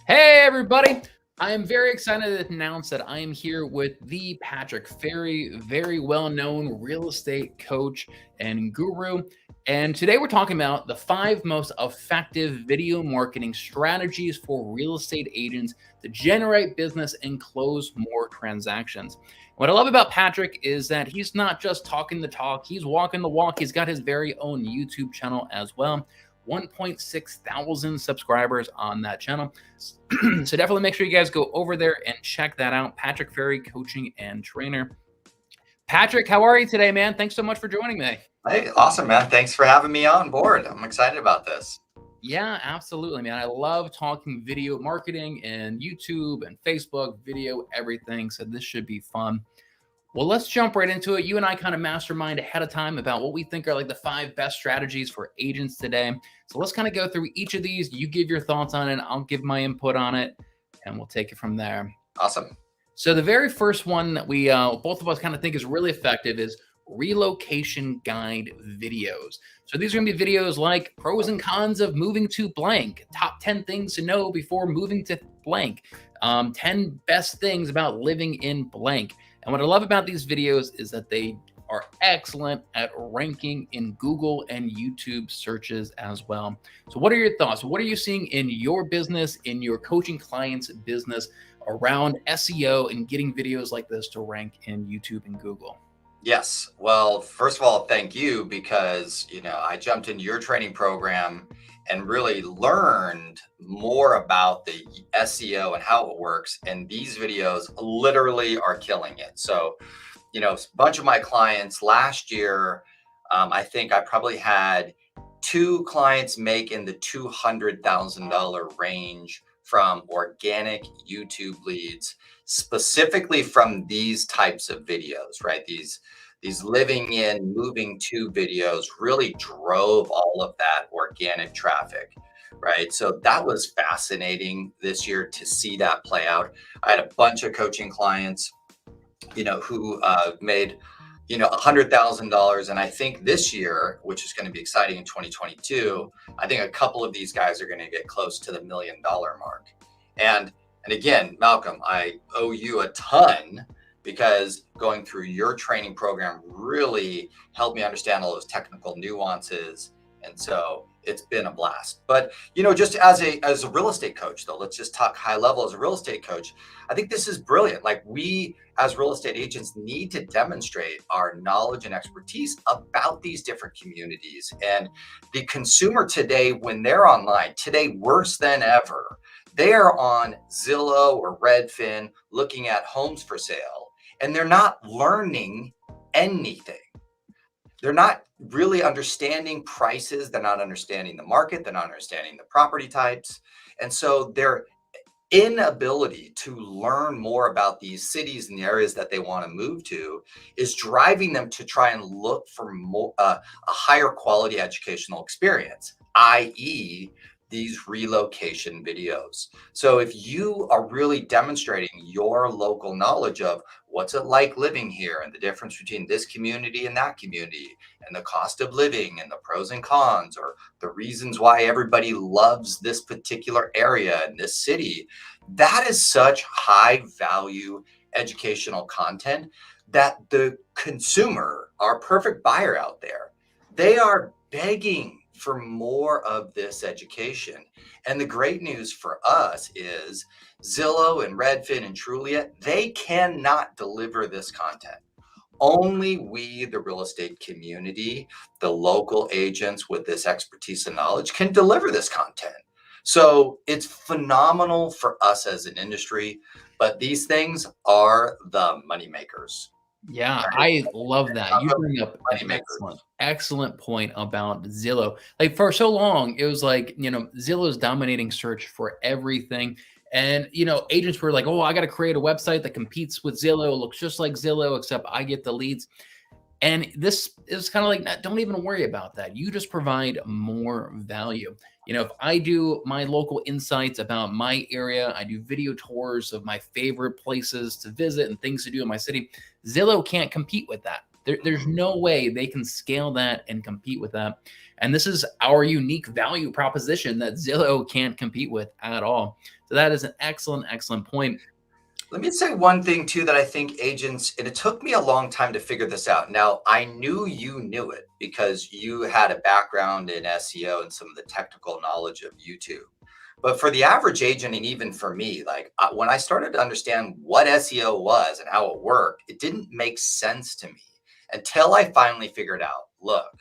Hey, everybody. I am very excited to announce that I am here with the Patrick Ferry, very well known real estate coach and guru. And today we're talking about the 5 most effective video marketing strategies for real estate agents to generate business and close more transactions. What I love about Patrick is that he's not just talking the talk, he's walking the walk. He's got his very own YouTube channel as well. 1.6 thousand subscribers on that channel. So definitely make sure you guys go over there and check that out. Patrick Ferry, coaching and trainer. Patrick, how are you today, man? Thanks so much for joining me. Hey, awesome, man. Thanks for having me on board. I'm excited about this. Yeah, absolutely, man. I love talking video marketing and YouTube and Facebook, video, everything. So this should be fun. Well, let's jump right into it. You and I kind of mastermind ahead of time about what we think are like the 5 best strategies for agents today. So let's kind of go through each of these. You give your thoughts on it. I'll give my input on it, and we'll take it from there. Awesome. So the very first one that we both of us kind of think is really effective is relocation guide videos. So these are going to be videos like pros and cons of moving to blank, top 10 things to know before moving to blank, 10 best things about living in blank. And what I love about these videos is that they are excellent at ranking in Google and YouTube searches as well. So what are your thoughts? What are you seeing in your business, in your coaching clients' business around SEO and getting videos like this to rank in YouTube and Google? Yes. Well, first of all, thank you because, I jumped into your training program and really learned more about the SEO and how it works. And these videos literally are killing it. So, a bunch of my clients last year, I think I probably had 2 clients make in the $200,000 range from organic YouTube leads, specifically from these types of videos, right? These living in, moving to videos really drove all of that organic traffic, right? So that was fascinating this year to see that play out. I had a bunch of coaching clients, who made $100,000. And I think this year, which is going to be exciting in 2022, I think a couple of these guys are going to get close to the $1 million mark. And again, Malcolm, I owe you a ton because going through your training program really helped me understand all those technical nuances. And so it's been a blast. But, just as a real estate coach, though, let's just talk high level as a real estate coach. I think this is brilliant. Like, we as real estate agents need to demonstrate our knowledge and expertise about these different communities. And the consumer today, when they're online, today worse than ever, they are on Zillow or Redfin looking at homes for sale, and they're not learning anything. They're not really understanding prices. They're not understanding the market. They're not understanding the property types. And so their inability to learn more about these cities and the areas that they want to move to is driving them to try and look for more, a higher quality educational experience, i.e., these relocation videos. So if you are really demonstrating your local knowledge of what's it like living here and the difference between this community and that community and the cost of living and the pros and cons or the reasons why everybody loves this particular area in this city, that is such high value educational content that the consumer, our perfect buyer out there, they are begging for more of this education. And the great news for us is Zillow and Redfin and Trulia, they cannot deliver this content. Only we, the real estate community, the local agents with this expertise and knowledge can deliver this content. So it's phenomenal for us as an industry, but these things are the money makers. Yeah, I love that. You bring up an excellent point about Zillow. Like, for so long, it was like, Zillow's dominating search for everything. And, agents were like, oh, I got to create a website that competes with Zillow, looks just like Zillow, except I get the leads. And this is kind of like, don't even worry about that. You just provide more value. If I do my local insights about my area, I do video tours of my favorite places to visit and things to do in my city, Zillow can't compete with that. There's no way they can scale that and compete with that. And this is our unique value proposition that Zillow can't compete with at all. So that is an excellent, excellent point. Let me say one thing too that I think agents, and it took me a long time to figure this out. Now, I knew you knew it because you had a background in SEO and some of the technical knowledge of YouTube. But for the average agent, and even for me, like when I started to understand what SEO was and how it worked, it didn't make sense to me until I finally figured out, look,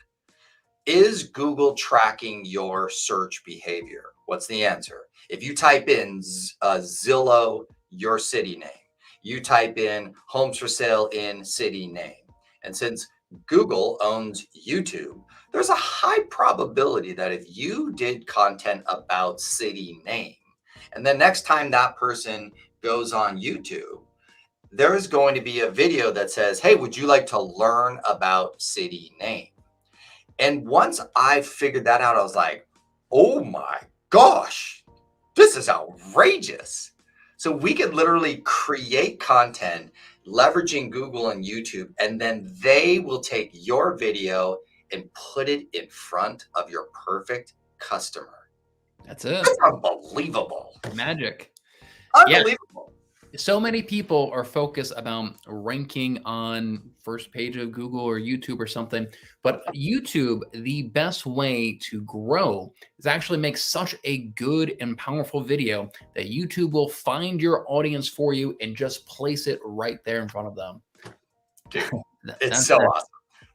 is Google tracking your search behavior? What's the answer? If you type in Zillow, your city name, you type in homes for sale in city name. And since Google owns YouTube, there's a high probability that if you did content about city name, and the next time that person goes on YouTube, there is going to be a video that says, hey, would you like to learn about city name? And once I figured that out, I was like, oh my gosh, this is outrageous. So we could literally create content leveraging Google and YouTube, and then they will take your video and put it in front of your perfect customer. That's it. That's unbelievable. Magic. Unbelievable. Yeah. So many people are focused about ranking on first page of Google or YouTube or something, but YouTube, the best way to grow is actually make such a good and powerful video that YouTube will find your audience for you and just place it right there in front of them. Dude, it's so awesome.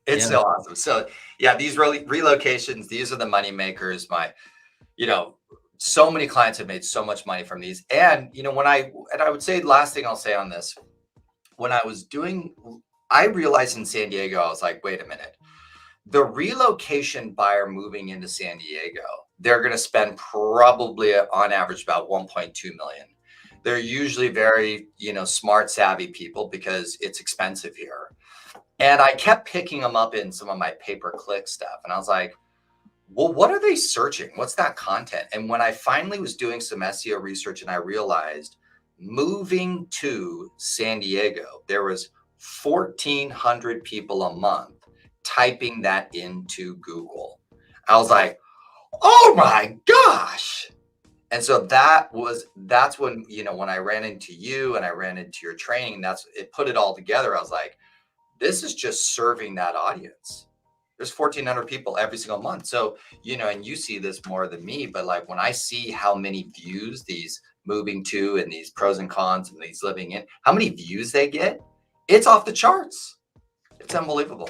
It's so awesome. So yeah, these relocations, these are the money makers. So many clients have made so much money from these. And, I would say, last thing I'll say on this, when I realized in San Diego, I was like, wait a minute, the relocation buyer moving into San Diego, they're going to spend probably on average about 1.2 million. They're usually very, smart, savvy people because it's expensive here. And I kept picking them up in some of my pay-per-click stuff. And I was like, well, what are they searching? What's that content? And when I finally was doing some SEO research and I realized moving to San Diego, there was 1,400 people a month typing that into Google. I was like, oh my gosh. And so that's when, when I ran into you and I ran into your training, it put it all together. I was like, this is just serving that audience. There's 1,400 people every single month. So, and you see this more than me, but like when I see how many views these moving to and these pros and cons and these living in, how many views they get, it's off the charts. It's unbelievable.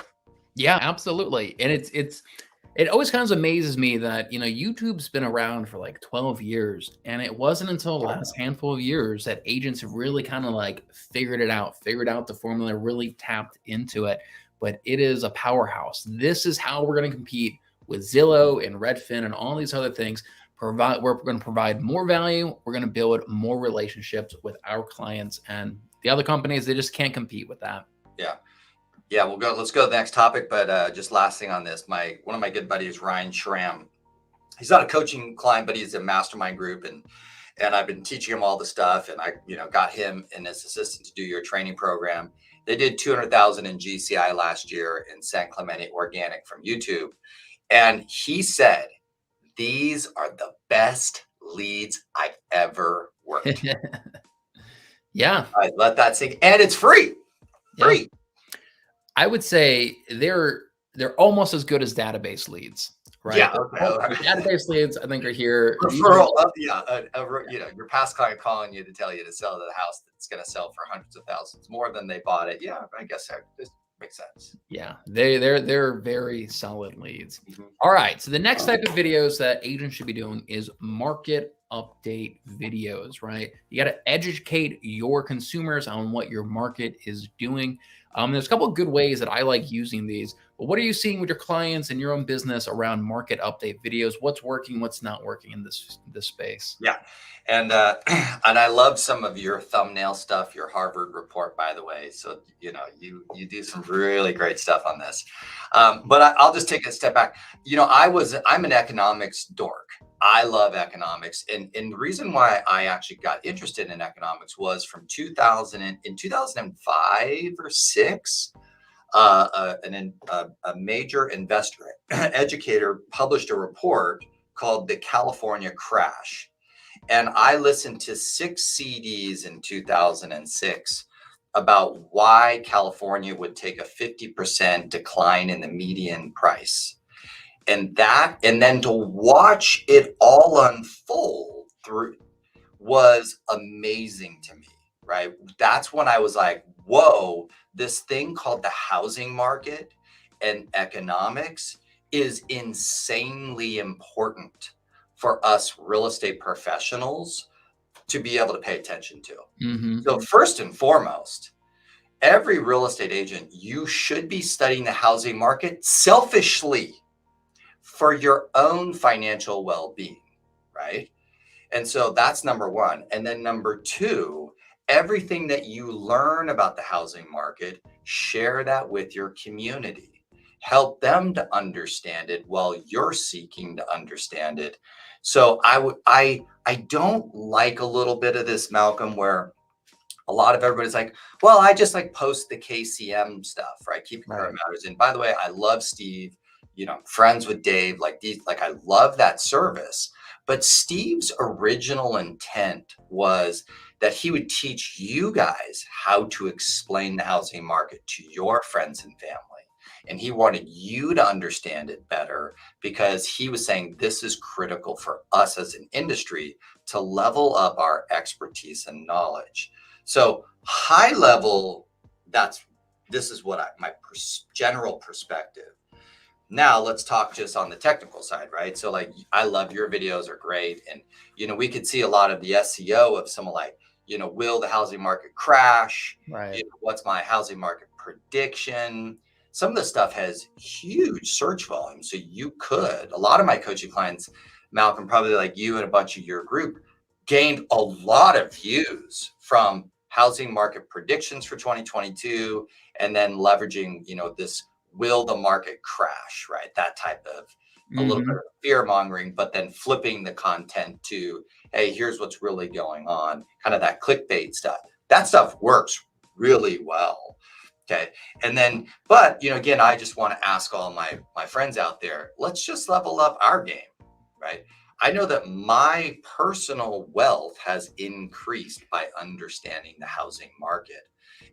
Yeah, absolutely. And it always kind of amazes me that, YouTube's been around for like 12 years. And it wasn't until the last handful of years that agents have really kind of like figured out the formula, really tapped into it. But it is a powerhouse. This is how we're going to compete with Zillow and Redfin and all these other things. We're going to provide more value. We're going to build more relationships with our clients, and the other companies, they just can't compete with that. Yeah. Let's go to the next topic. But just last thing on this, one of my good buddies, Ryan Schramm, he's not a coaching client, but he's a mastermind group, and I've been teaching him all the stuff, and I got him and his assistant to do your training program. They did 200,000 in GCI last year in San Clemente organic from YouTube. And he said, these are the best leads I've ever worked. Yeah. I let that sink. And it's free. Free. I would say they're almost as good as database leads. Right. Yeah. Okay. Database leads, I think, are here. Referral. Your past client calling you to tell you to sell the house that's going to sell for hundreds of thousands more than they bought it. Yeah, I guess that just makes sense. Yeah, they're very solid leads. Mm-hmm. All right. So the next type of videos that agents should be doing is market update videos. Right. You got to educate your consumers on what your market is doing. There's a couple of good ways that I like using these, but what are you seeing with your clients and your own business around market update videos? What's working, what's not working in this space? Yeah. And I love some of your thumbnail stuff, your Harvard report, by the way. So, you do some really great stuff on this. But I'll just take a step back. I'm an economics dork. I love economics. And the reason why I actually got interested in economics was from 2005 or 6. a major investor educator published a report called The California Crash. And I listened to 6 CDs in 2006 about why California would take a 50% decline in the median price. And then to watch it all unfold through was amazing to me, right? That's when I was like, whoa, this thing called the housing market and economics is insanely important for us real estate professionals to be able to pay attention to. So first and foremost, every real estate agent, you should be studying the housing market selfishly for your own financial well-being, right? And so that's number one. And then number two, everything that you learn about the housing market, share that with your community. Help them to understand it while you're seeking to understand it. So I don't like a little bit of this, Malcolm, where a lot of everybody's like, well, I just like post the KCM stuff, right? Keep current matters. And by the way, I love Steve, friends with Dave, like I love that service. But Steve's original intent was that he would teach you guys how to explain the housing market to your friends and family. And he wanted you to understand it better because he was saying this is critical for us as an industry to level up our expertise and knowledge. So high level, this is what my general perspective. Now let's talk just on the technical side, right? So like, I love your videos are great. And, we could see a lot of the SEO of someone like, will the housing market crash? Right. What's my housing market prediction? Some of the stuff has huge search volume. So a lot of my coaching clients, Malcolm, probably like you and a bunch of your group, gained a lot of views from housing market predictions for 2022 and then leveraging, this will the market crash, right? That type of a little bit of fear mongering, but then flipping the content to, hey, here's what's really going on, kind of that clickbait stuff. That stuff works really well. Okay. And then, but, again, I just want to ask all my friends out there, let's just level up our game, right? I know that my personal wealth has increased by understanding the housing market.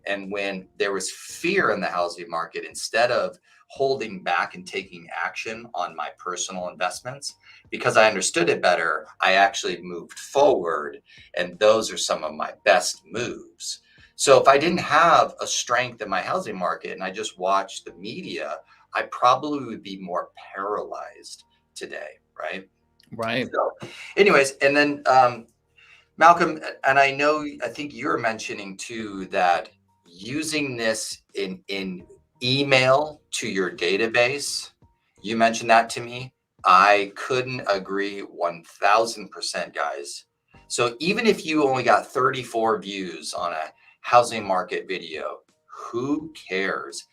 And when there was fear in the housing market, instead of holding back and taking action on my personal investments, because I understood it better, I actually moved forward. And those are some of my best moves. So if I didn't have a strength in my housing market and I just watched the media, I probably would be more paralyzed today, right? Right. So anyways, and then Malcolm, and I think you're mentioning too that using this in email to your database, you mentioned that to me. I couldn't agree 1000%, guys. So even if you only got 34 views on a housing market video, who cares?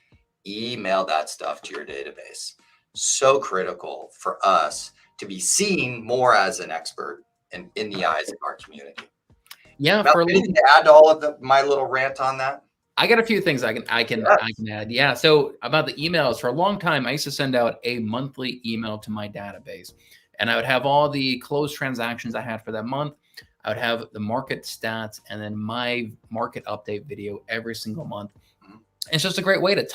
Email that stuff to your database. So critical for us to be seen more as an expert in the eyes of our community. Yeah. Mel, anything to add to all of my little rant on that? I got a few things I can add. Yeah. So about the emails, for a long time, I used to send out a monthly email to my database, and I would have all the closed transactions I had for that month. I would have the market stats and then my market update video every single month. It's just a great way to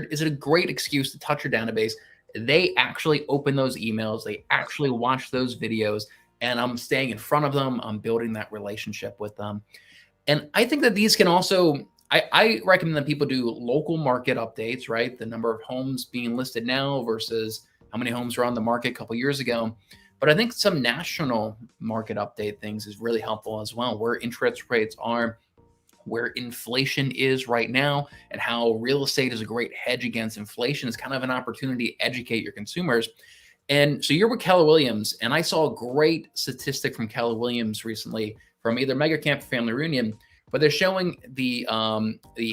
is it a great excuse to touch your database? They actually open those emails. They actually watch those videos, and I'm staying in front of them. I'm building that relationship with them. And I think that these can also, I recommend that people do local market updates, right? The number of homes being listed now versus how many homes were on the market a couple years ago. But I think some national market update things is really helpful as well, where interest rates are, where inflation is right now, and how real estate is a great hedge against inflation. Is kind of an opportunity to educate your consumers. And so you're with Keller Williams, and I saw a great statistic from Keller Williams recently from either Mega Camp or Family Reunion, but they're showing the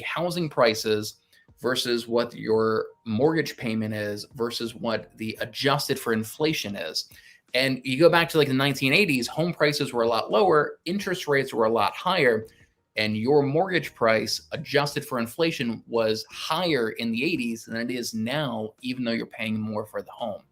housing prices versus what your mortgage payment is versus what the adjusted for inflation is. And you go back to like the 1980s, home prices were a lot lower, interest rates were a lot higher. and your mortgage price adjusted for inflation was higher in the 80s than it is now, even though you're paying more for the home.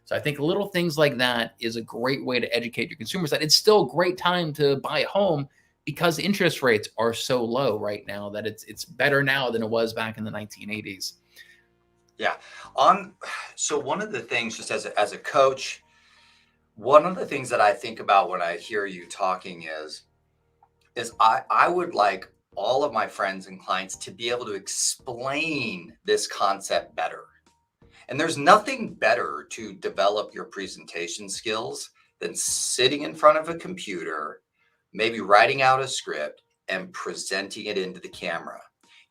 So I think little things like that is a great way to educate your consumers that it's still a great time to buy a home because interest rates are so low right now that it's better now than it was back in the 1980s. Yeah. So one of the things, just as a coach, one of the things that I think about when I hear you talking is I would like all of my friends and clients to be able to explain this concept better. And there's nothing better to develop your presentation skills than sitting in front of a computer, maybe writing out a script and presenting it into the camera.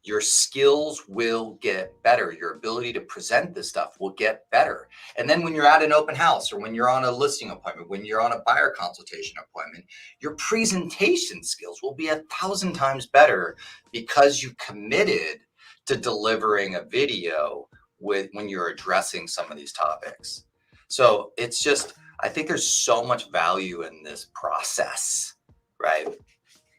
Your skills will get better. Your ability to present this stuff will get better. And then when you're at an open house or when you're on a listing appointment, when you're on a buyer consultation appointment, your presentation skills will be 1,000 times better because you committed to delivering a video when you're addressing some of these topics. So it's just, I think there's so much value in this process, right?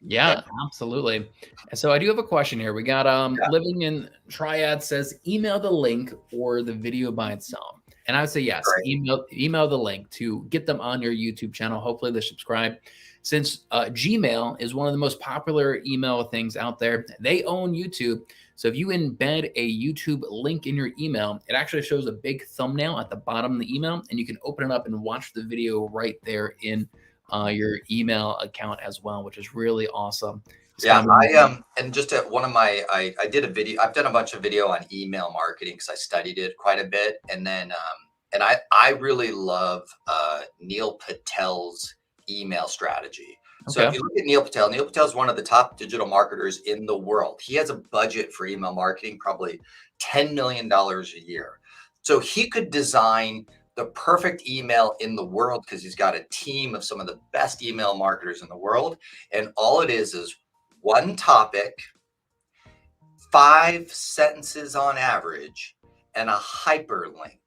Yeah, absolutely. And so I do have a question here. We got Yeah, Living in Triad says email the link or the video by itself. And I would say yes, great. email the link to get them on your YouTube channel. Hopefully they subscribe. Since Gmail is one of the most popular email things out there, they own YouTube. So if you embed a YouTube link in your email, it actually shows a big thumbnail at the bottom of the email, and you can open it up and watch the video right there in your email account as well, which is really awesome. It's Yeah, kind of and just at one of my, I did a video. I've done a bunch of video on email marketing because I studied it quite a bit, and then and I really love Neil Patel's email strategy. So if okay. you look at Neil Patel is one of the top digital marketers in the world. He has a budget for email marketing, probably $10 million a year. So he could design the perfect email in the world because he's got a team of some of the best email marketers in the world. And all it is one topic, 5 sentences on average, and a hyperlink.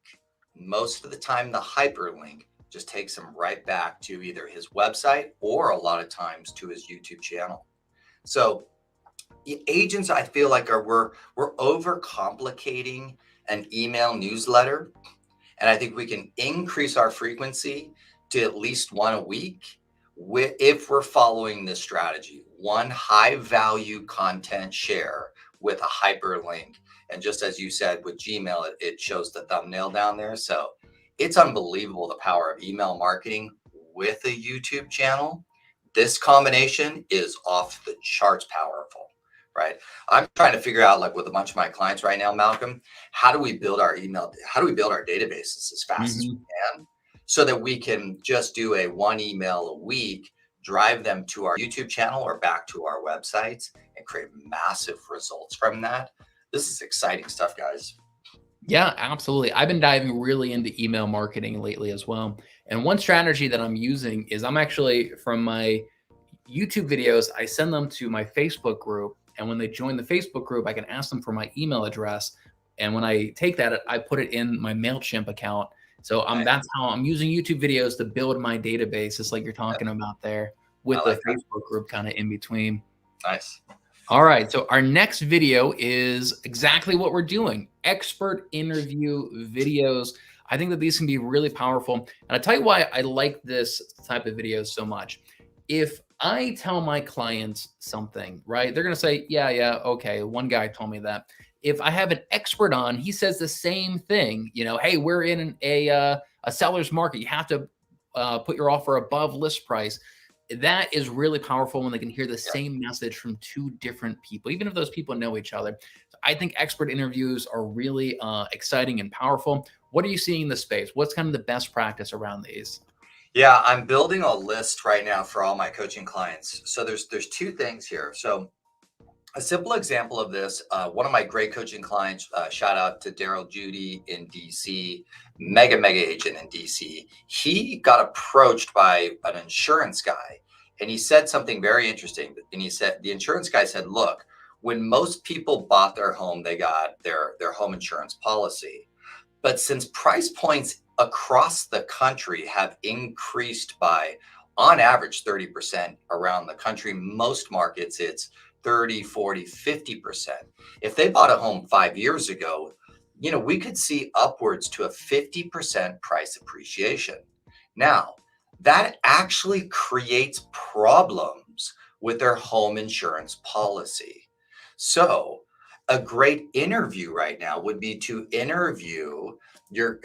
Most of the time, the hyperlink just takes them right back to either his website or a lot of times to his YouTube channel. So agents, I feel like we're overcomplicating an email newsletter, and I think we can increase our frequency to at least one a week if we're following this strategy. One high value content share with a hyperlink. And just as you said with Gmail, it shows the thumbnail down there. So it's unbelievable the power of email marketing with a YouTube channel. This combination is off the charts powerful, right? I'm trying to figure out, like with a bunch of my clients right now, Malcolm, how do we build our databases as fast as we Mhm. can so that we can just do a one email a week, drive them to our YouTube channel or back to our websites and create massive results from that. This is exciting stuff, guys. Yeah, absolutely. I've been diving really into email marketing lately as well. And one strategy that I'm using is I'm actually from my YouTube videos, I send them to my Facebook group. And when they join the Facebook group, I can ask them for my email address. And when I take that, I put it in my MailChimp account. So Nice. that's how I'm using YouTube videos to build my database, just like you're talking about there, with I the like that. Facebook group kind of in between. Nice. All right. So our next video is exactly what we're doing. Expert interview videos. I think that these can be really powerful. And I'll tell you why I like this type of videos so much. If I tell my clients something, right, they're going to say, yeah, okay. One guy told me that. If I have an expert on, he says the same thing, hey, we're in a seller's market. You have to put your offer above list price. That is really powerful when they can hear the Yeah. same message from two different people, even if those people know each other. So I think expert interviews are really exciting and powerful. What are you seeing in the space? What's kind of the best practice around these? Yeah, I'm building a list right now for all my coaching clients. So there's two things here. So a simple example of this, one of my great coaching clients, shout out to Daryl Judy in DC, mega agent in DC. He got approached by an insurance guy and he said something very interesting. And he said, the insurance guy said, look, when most people bought their home, they got their home insurance policy. But since price points across the country have increased by, on average, 30% around the country, most markets, it's 30, 40, 50%. If they bought a home 5 years ago, we could see upwards to a 50% price appreciation. Now, that actually creates problems with their home insurance policy. So, a great interview right now would be to interview your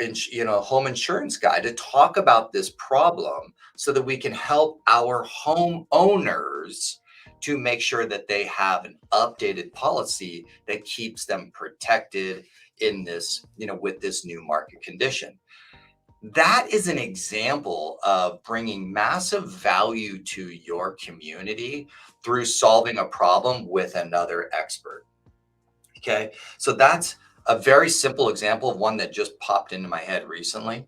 home insurance guy to talk about this problem so that we can help our homeowners to make sure that they have an updated policy that keeps them protected in this, with this new market condition. That is an example of bringing massive value to your community through solving a problem with another expert. Okay. So that's a very simple example of one that just popped into my head recently.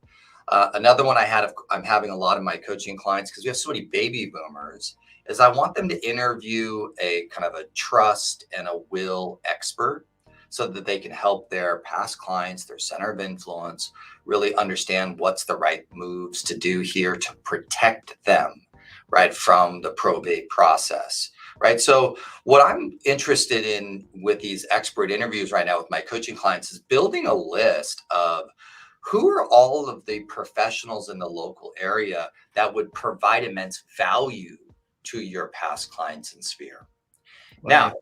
Another one I'm having a lot of my coaching clients, because we have so many baby boomers, is I want them to interview a kind of a trust and a will expert so that they can help their past clients, their center of influence, really understand what's the right moves to do here to protect them, right, from the probate process. Right. So what I'm interested in with these expert interviews right now with my coaching clients is building a list of who are all of the professionals in the local area that would provide immense value to your past clients and sphere. Right. Now,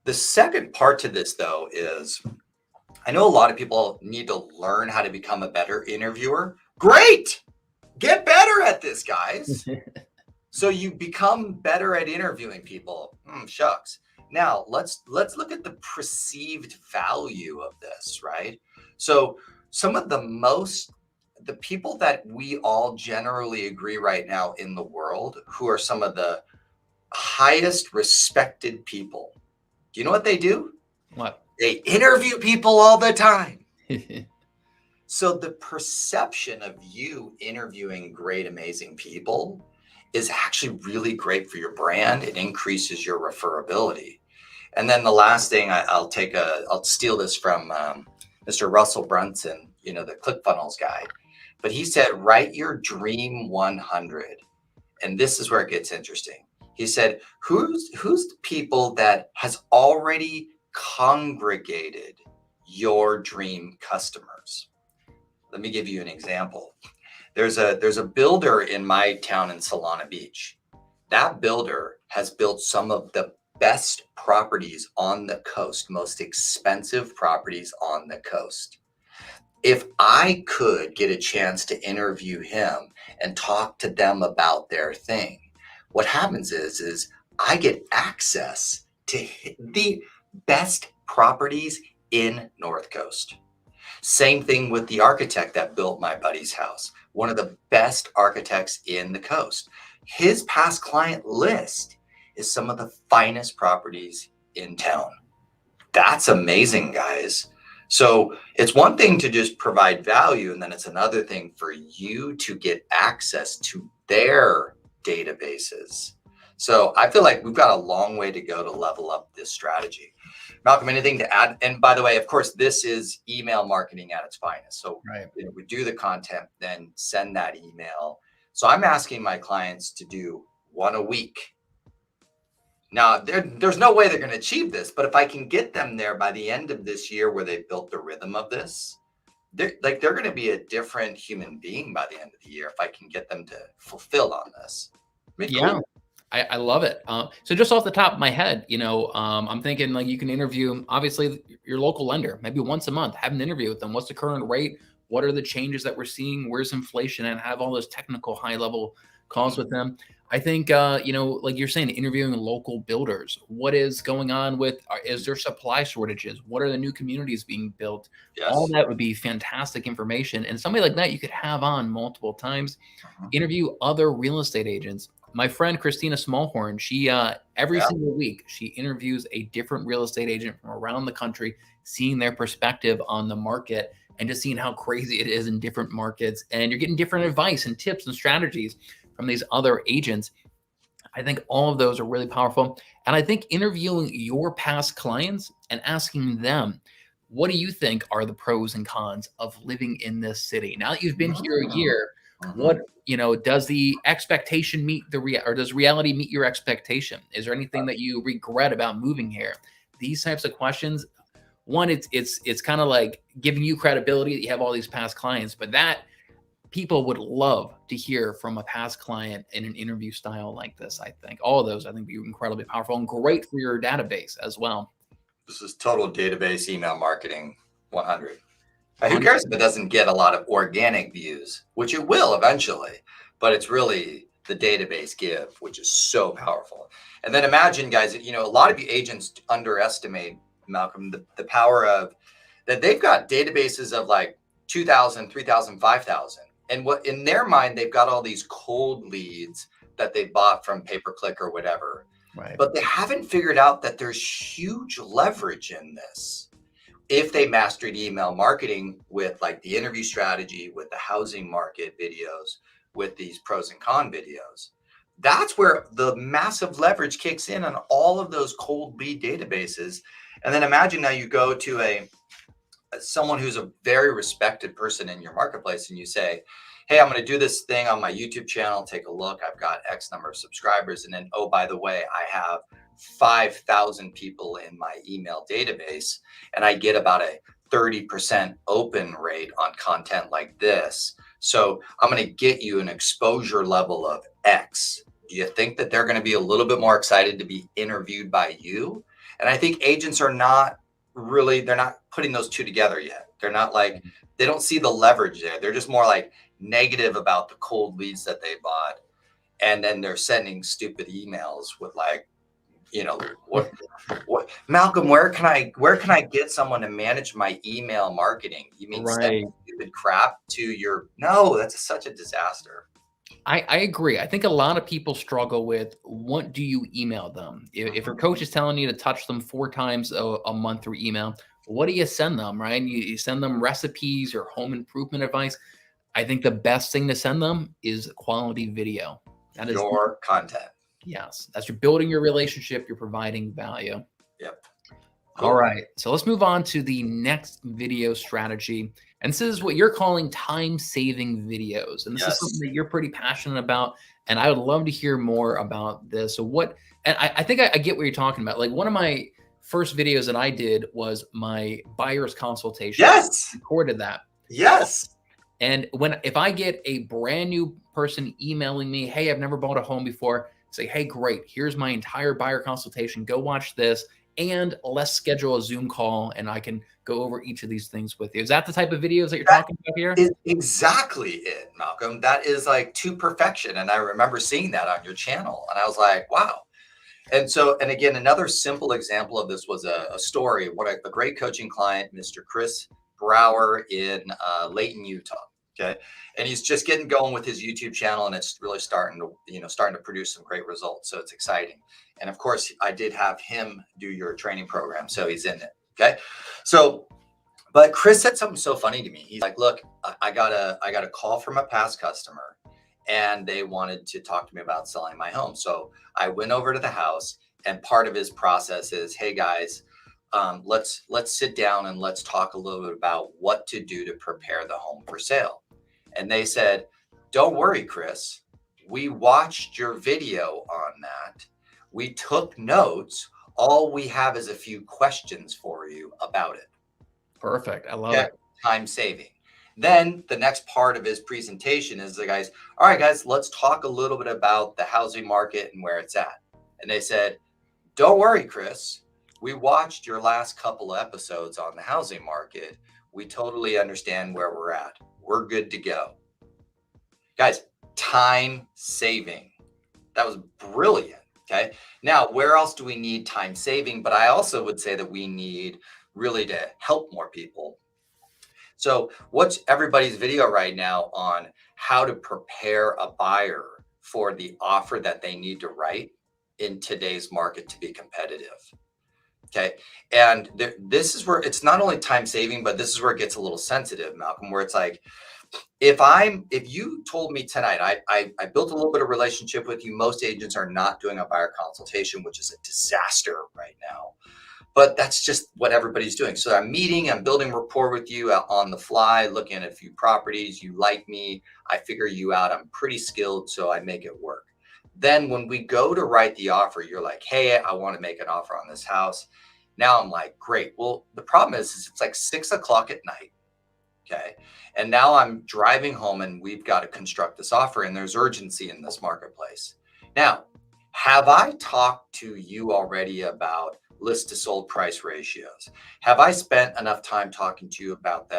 the second part to this, though, is I know a lot of people need to learn how to become a better interviewer. Great. Get better at this, guys. So you become better at interviewing people. Shucks. Now let's look at the perceived value of this, right? So some of the people that we all generally agree right now in the world, who are some of the highest respected people, do you know what they do? What? They interview people all the time. So the perception of you interviewing great, amazing people is actually really great for your brand. It increases your referability. And then the last thing, I'll steal this from Mr. Russell Brunson, the ClickFunnels guy. But he said, write your dream 100. And this is where it gets interesting. He said, who's the people that has already congregated your dream customers? Let me give you an example. There's a builder in my town in Solana Beach. That builder has built some of the best properties on the coast, most expensive properties on the coast. If I could get a chance to interview him and talk to them about their thing, what happens is I get access to the best properties in North Coast. Same thing with the architect that built my buddy's house, one of the best architects in the coast. His past client list is some of the finest properties in town. That's amazing, guys. So it's one thing to just provide value, and then it's another thing for you to get access to their databases. So I feel like we've got a long way to go to level up this strategy. Malcolm, anything to add? And by the way, of course, this is email marketing at its finest. So Right. we do the content, then send that email. So I'm asking my clients to do one a week. Now, there's no way they're going to achieve this, but if I can get them there by the end of this year where they've built the rhythm of this, they're going to be a different human being by the end of the year if I can get them to fulfill on this. Yeah. Cool. I love it. So just off the top of my head, I'm thinking like you can interview, obviously, your local lender, maybe once a month, have an interview with them. What's the current rate? What are the changes that we're seeing? Where's inflation? And have all those technical high level calls with them. I think, like you're saying, interviewing local builders. What is going on with, is there supply shortages? What are the new communities being built? Yes. All that would be fantastic information. And somebody like that you could have on multiple times, interview other real estate agents. My friend, Christina Smallhorn, she, every single week, she interviews a different real estate agent from around the country, seeing their perspective on the market and just seeing how crazy it is in different markets. And you're getting different advice and tips and strategies from these other agents. I think all of those are really powerful. And I think interviewing your past clients and asking them, what do you think are the pros and cons of living in this city? Now that you've been here a year, What, Mhm. does the expectation meet or does reality meet your expectation? Is there anything that you regret about moving here? These types of questions, one, it's kind of like giving you credibility that you have all these past clients, but that people would love to hear from a past client in an interview style like this. I think all of those, I think, be incredibly powerful and great for your database as well. This is total database email marketing 100. Who cares if it 100%. doesn't get a lot of organic views, which it will eventually, but it's really the database give, which is so powerful. And then imagine, guys, a lot of you agents underestimate, Malcolm, the power of that. They've got databases of like 2,000, 3,000, 5,000. And what in their mind, they've got all these cold leads that they bought from pay-per-click or whatever. Right. But they haven't figured out that there's huge leverage in this if they mastered email marketing with like the interview strategy, with the housing market videos, with these pros and con videos. That's where the massive leverage kicks in on all of those cold lead databases. And then imagine now you go to someone who's a very respected person in your marketplace and you say, hey, I'm going to do this thing on my YouTube channel. Take a look. I've got X number of subscribers. And then, oh, by the way, I have 5,000 people in my email database and I get about a 30% open rate on content like this. So I'm going to get you an exposure level of X. Do you think that they're going to be a little bit more excited to be interviewed by you? And I think agents are not they're not putting those two together yet. They're not like, they don't see the leverage there. They're just more like negative about the cold leads that they bought. And then they're sending stupid emails with like, what Malcolm, where can I get someone to manage my email marketing? You mean Right. send stupid crap to no, that's such a disaster. I agree. I think a lot of people struggle with what do you email them? If your coach is telling you to touch them 4 times a month through email, what do you send them, right? You send them recipes or home improvement advice. I think the best thing to send them is quality video. That is, Your content. yes, that's you're building your relationship, you're providing value. Yep. All Cool. right. So let's move on to the next video strategy. And this is what you're calling time-saving videos. And this is something Yes. that you're pretty passionate about. And I would love to hear more about this. So I think I get what you're talking about. Like one of my first videos that I did was my buyer's consultation. Yes. I recorded that. Yes. And if I get a brand new person emailing me, hey, I've never bought a home before, say, hey, great, here's my entire buyer consultation. Go watch this. And let's schedule a Zoom call and I can go over each of these things with you. Is that the type of videos that you're talking about here? Is exactly it, Malcolm. That is like to perfection. And I remember seeing that on your channel and I was like, wow. And again, another simple example of this was a story. A great coaching client, Mr. Chris Brower in Layton, Utah. Okay. And he's just getting going with his YouTube channel and it's really starting to produce some great results. So it's exciting. And of course, I did have him do your training program. So he's in it. Okay. So, but Chris said something so funny to me. He's like, look, I got a call from a past customer and they wanted to talk to me about selling my home. So I went over to the house and part of his process is, hey guys, let's sit down and let's talk a little bit about what to do to prepare the home for sale. And they said, don't worry, Chris. We watched your video on that. We took notes. All we have is a few questions for you about it. Perfect. I love it. Time saving. Then the next part of his presentation is all right, guys, let's talk a little bit about the housing market and where it's at. And they said, don't worry, Chris. We watched your last couple of episodes on the housing market. We totally understand where we're at. We're good to go. Guys, time saving. That was brilliant. Okay. Now, where else do we need time saving? But I also would say that we need really to help more people. So what's everybody's video right now on how to prepare a buyer for the offer that they need to write in today's market to be competitive? Okay. And this is where it's not only time saving, but this is where it gets a little sensitive, Malcolm, where it's like, if you told me tonight, I built a little bit of relationship with you. Most agents are not doing a buyer consultation, which is a disaster right now. but that's just what everybody's doing. So I'm building rapport with you on the fly, looking at a few properties. You like me, I figure you out. I'm pretty skilled, so I make it work. Then when we go to write the offer, you're like, hey, I want to make an offer on this house. Now I'm like, great. Well, the problem is it's like 6 o'clock at night. Okay. And now I'm driving home and we've got to construct this offer, and there's urgency in this marketplace. Now, have I talked to you already about list to sold price ratios? Have I spent enough time talking to you about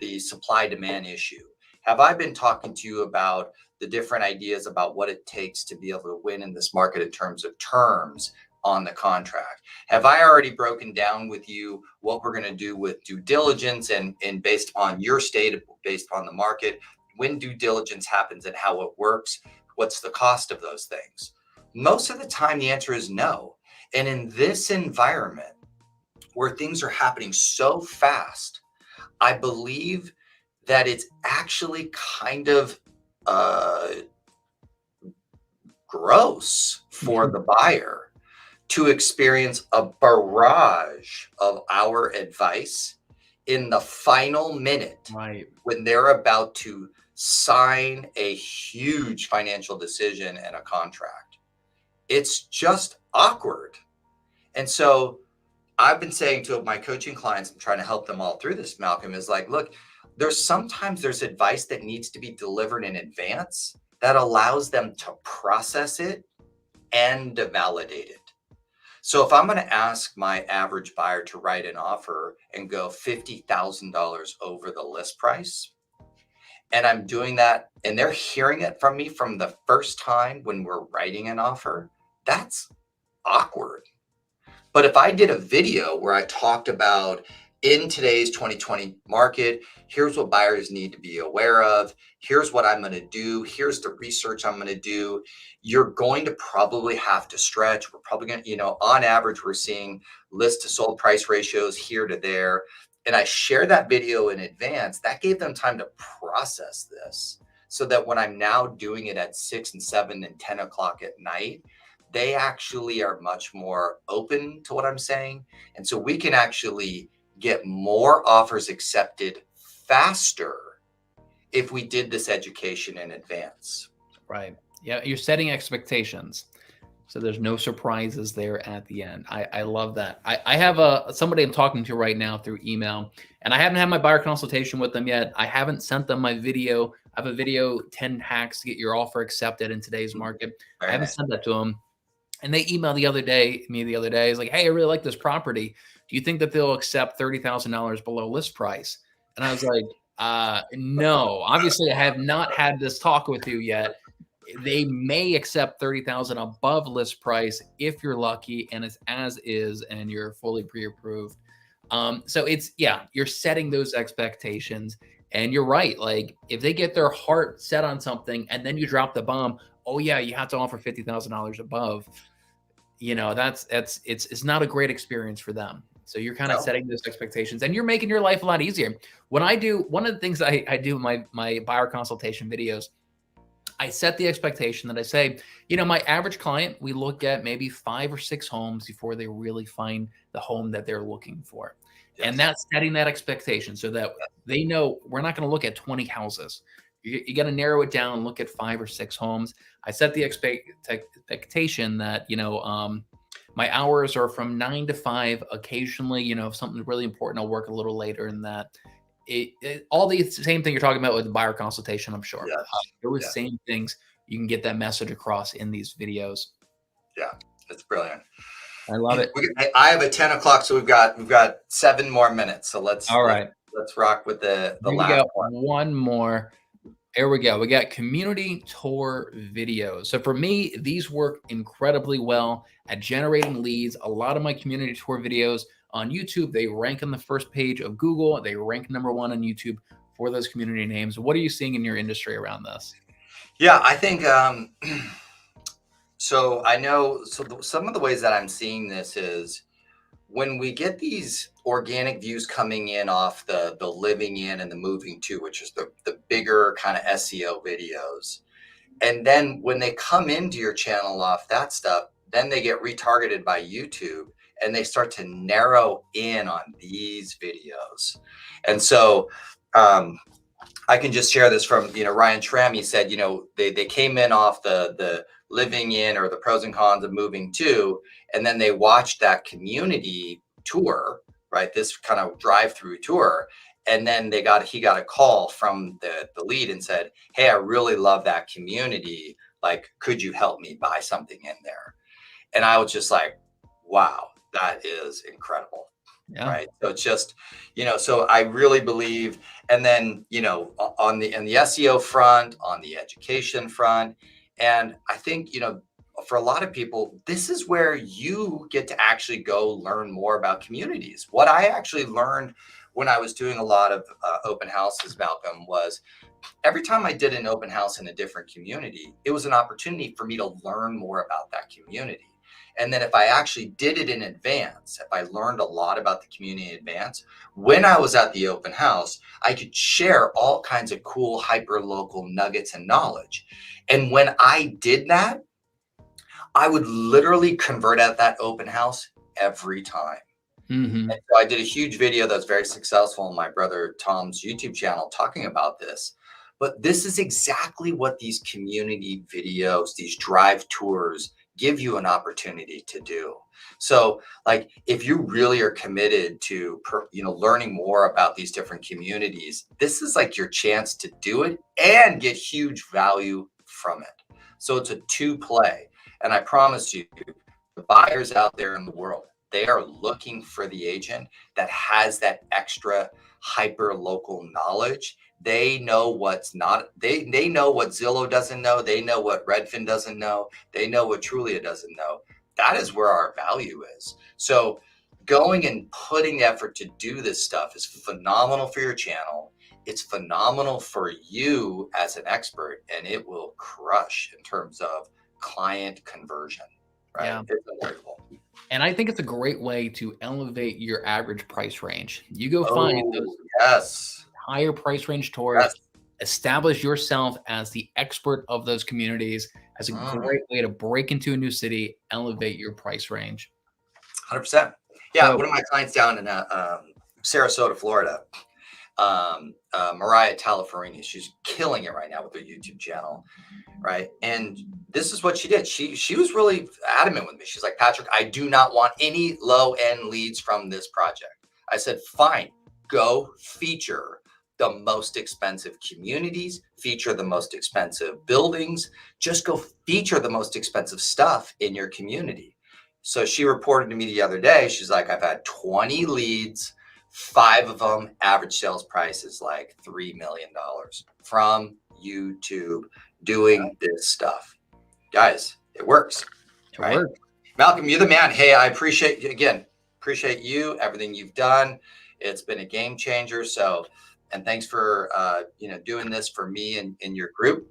the supply demand issue? Have I been talking to you about the different ideas about what it takes to be able to win in this market in terms of terms on the contract? Have I already broken down with you what we're going to do with due diligence and based on your state, based on the market, when due diligence happens and how it works? What's the cost of those things? Most of the time, the answer is no. And in this environment where things are happening so fast, I believe that it's actually kind of gross for the buyer to experience a barrage of our advice in the final minute, Right. when they're about to sign a huge financial decision and a contract. It's just awkward. And so I've been saying to my coaching clients, I'm trying to help them all through this, Malcolm, is like, look, sometimes there's advice that needs to be delivered in advance that allows them to process it and to validate it. So if I'm going to ask my average buyer to write an offer and go $50,000 over the list price, and I'm doing that and they're hearing it from me from the first time when we're writing an offer, that's awkward. But if I did a video where I talked about, in today's 2020 market, here's what buyers need to be aware of. Here's what I'm going to do. Here's the research I'm going to do. You're going to probably have to stretch. We're probably going to, on average, we're seeing list to sold price ratios here to there. And I share that video in advance. That gave them time to process this, so that when I'm now doing it at 6 and 7 and 10 o'clock at night, they actually are much more open to what I'm saying. And so we can actually get more offers accepted faster if we did this education in advance. Right. Yeah. You're setting expectations, so there's no surprises there at the end. I love that. I have somebody I'm talking to right now through email, and I haven't had my buyer consultation with them yet. I haven't sent them my video. I have a video, 10 hacks to get your offer accepted in today's market. Very I haven't nice. sent that to them. And they emailed me the other day. It's like, hey, I really like this property. Do you think that they'll accept $30,000 below list price? And I was like, no, obviously I have not had this talk with you yet. They may accept 30,000 above list price if you're lucky and it's as is and you're fully pre-approved. So you're setting those expectations, and you're right. Like, if they get their heart set on something and then you drop the bomb, oh yeah, you have to offer $50,000 above. It's not a great experience for them. So you're kind of setting those expectations, and you're making your life a lot easier. One of the things I do in my buyer consultation videos, I set the expectation that I say, my average client, we look at maybe 5 or 6 homes before they really find the home that they're looking for. Yes. And that's setting that expectation so that they know we're not going to look at 20 houses. You got to narrow it down and look at 5 or 6 homes. I set the expectation that, my hours are from 9 to 5. Occasionally, if something's really important, I'll work a little later in that. All the same thing you're talking about with the buyer consultation, I'm sure. Yes. Those same things, you can get that message across in these videos. Yeah, it's brilliant. I love it. I have a 10 o'clock, so we've got 7 more minutes. So let's rock with the last one. One more. There we go. We got community tour videos. So for me, these work incredibly well at generating leads. A lot of my community tour videos on YouTube, they rank on the first page of Google. They rank number 1 on YouTube for those community names. What are you seeing in your industry around this? Yeah, I think so I know some of the ways that I'm seeing this is when we get these organic views coming in off the living in and the moving to, which is the bigger kind of SEO videos. And then when they come into your channel off that stuff, then they get retargeted by YouTube and they start to narrow in on these videos. And so I can just share this from, Ryan Tram. He said, they came in off the living in or the pros and cons of moving to, and then they watched that community tour, right? This kind of drive-through tour. And then he got a call from the lead and said, hey, I really love that community. Like, could you help me buy something in there? And I was just like, wow, that is incredible. Yeah. Right. So it's just, so I really believe, and then, on the SEO front, on the education front, and I think, for a lot of people, this is where you get to actually go learn more about communities. What I actually learned when I was doing a lot of open houses, Malcolm, was every time I did an open house in a different community, it was an opportunity for me to learn more about that community. And then if I actually did it in advance, if I learned a lot about the community in advance, when I was at the open house, I could share all kinds of cool hyper local nuggets and knowledge. And when I did that, I would literally convert at that open house every time. Mm-hmm. And so I did a huge video that's very successful on my brother Tom's YouTube channel talking about this. But this is exactly what these community videos, these drive tours, give you an opportunity to do. So like, if you really are committed to, learning more about these different communities, this is like your chance to do it and get huge value from it. So it's a two play. And I promise you, the buyers out there in the world, they are looking for the agent that has that extra hyper local knowledge. They know what's not, they know what Zillow doesn't know. They know what Redfin doesn't know. They know what Trulia doesn't know. That is where our value is. So going and putting the effort to do this stuff is phenomenal for your channel. It's phenomenal for you as an expert, and it will crush in terms of client conversion, right? Yeah. It's unbelievable. And I think it's a great way to elevate your average price range. You go find those higher price range tours, establish yourself as the expert of those communities as a great way to break into a new city, elevate your price range. 100%. Yeah, one of my clients down in Sarasota, Florida, Mariah Talafarini, she's killing it right now with her YouTube channel, right? And this is what she did. She was really adamant with me. She's like, Patrick, I do not want any low-end leads from this project. I said, fine, go feature the most expensive communities, feature the most expensive buildings, just go feature the most expensive stuff in your community. So she reported to me the other day, she's like, I've had 20 leads, 5 of them, average sales price is like $3 million from YouTube doing this stuff. Guys, it works. Right? It works. Malcolm, you're the man. Hey, I appreciate you, everything you've done. It's been a game changer. So, and thanks for, doing this for me and your group.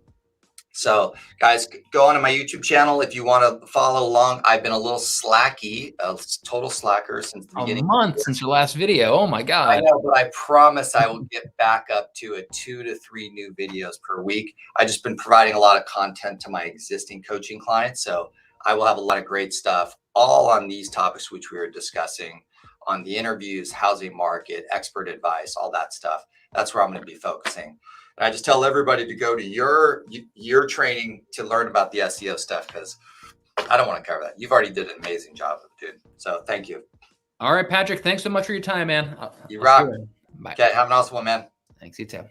So guys, go on to my YouTube channel if you want to follow along. I've been a little slacky, a total slacker since the beginning. A month since your last video. Oh my God. I know, but I promise I will get back up to 2 to 3 new videos per week. I've just been providing a lot of content to my existing coaching clients. So I will have a lot of great stuff all on these topics, which we were discussing on the interviews, housing market, expert advice, all that stuff. That's where I'm going to be focusing. And I just tell everybody to go to your training to learn about the SEO stuff, because I don't want to cover that. You've already did an amazing job, dude. So thank you. All right, Patrick. Thanks so much for your time, man. You rock. Bye. Okay, have an awesome one, man. Thanks, you too.